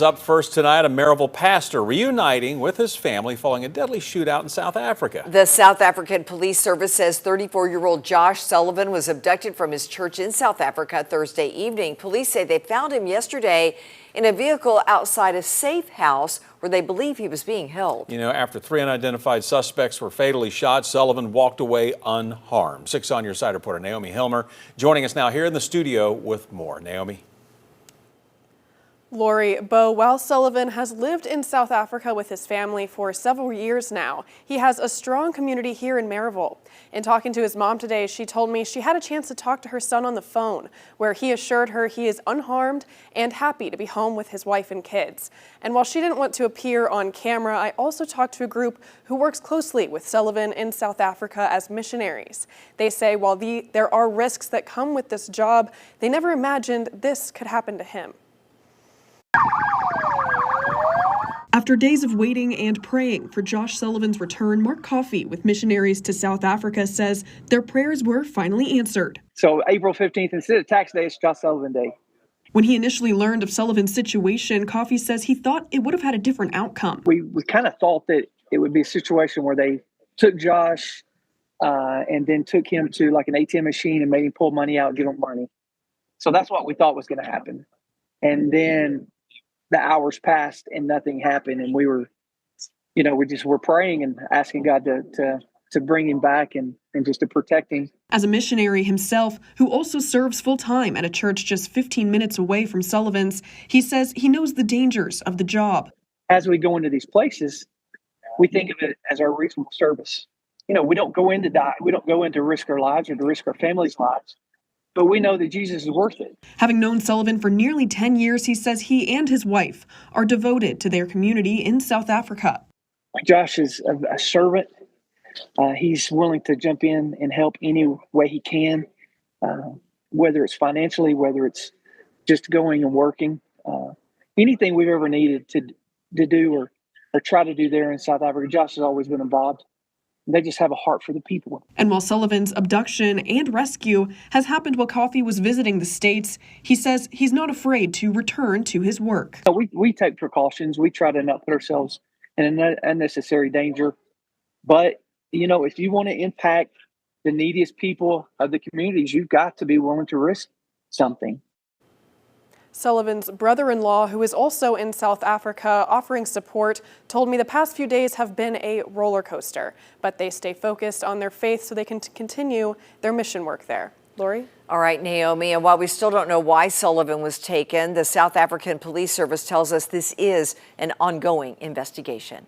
Up first tonight, a Maryville pastor reuniting with his family following a deadly shootout in South Africa. The South African Police Service says 34-year-old Josh Sullivan was abducted from his church in South Africa Thursday evening. Police say they found him yesterday in a vehicle outside a safe house where they believe he was being held. You know, after 3 unidentified suspects were fatally shot, Sullivan walked away unharmed. 6 on Your Side reporter Naomi Hilmer joining us now here in the studio with more. Naomi. Lori, Bo, while Sullivan has lived in South Africa with his family for several years now, he has a strong community here in Maryville. In talking to his mom today, she told me she had a chance to talk to her son on the phone, where he assured her he is unharmed and happy to be home with his wife and kids. And while she didn't want to appear on camera, I also talked to a group who works closely with Sullivan in South Africa as missionaries. They say while there are risks that come with this job, they never imagined this could happen to him. After days of waiting and praying for Josh Sullivan's return, Mark Coffey with Missionaries to South Africa says their prayers were finally answered. So April 15th, instead of tax day, it's Josh Sullivan Day. When he initially learned of Sullivan's situation, Coffey says he thought it would have had a different outcome. We kind of thought that it would be a situation where they took Josh and then took him to like an ATM machine and made him pull money out and give him money. So that's what we thought was going to happen. And then the hours passed and nothing happened. And we were, we just were praying and asking God to bring him back and just to protect him. As a missionary himself, who also serves full-time at a church just 15 minutes away from Sullivan's, he says he knows the dangers of the job. As we go into these places, we think of it as our reasonable service. We don't go in to die. We don't go in to risk our lives or to risk our families' lives. But we know that Jesus is worth it. Having known Sullivan for nearly 10 years, he says he and his wife are devoted to their community in South Africa. Josh is a servant. He's willing to jump in and help any way he can, whether it's financially, whether it's just going and working. Anything we've ever needed to do or try to do there in South Africa, Josh has always been involved. They just have a heart for the people. And while Sullivan's abduction and rescue has happened while Coffey was visiting the States, he says he's not afraid to return to his work. So we take precautions. We try to not put ourselves in an unnecessary danger. But, if you want to impact the neediest people of the communities, you've got to be willing to risk something. Sullivan's brother-in-law, who is also in South Africa offering support, told me the past few days have been a roller coaster, but they stay focused on their faith so they can continue their mission work there. Lori? All right, Naomi, and while we still don't know why Sullivan was taken, the South African Police Service tells us this is an ongoing investigation.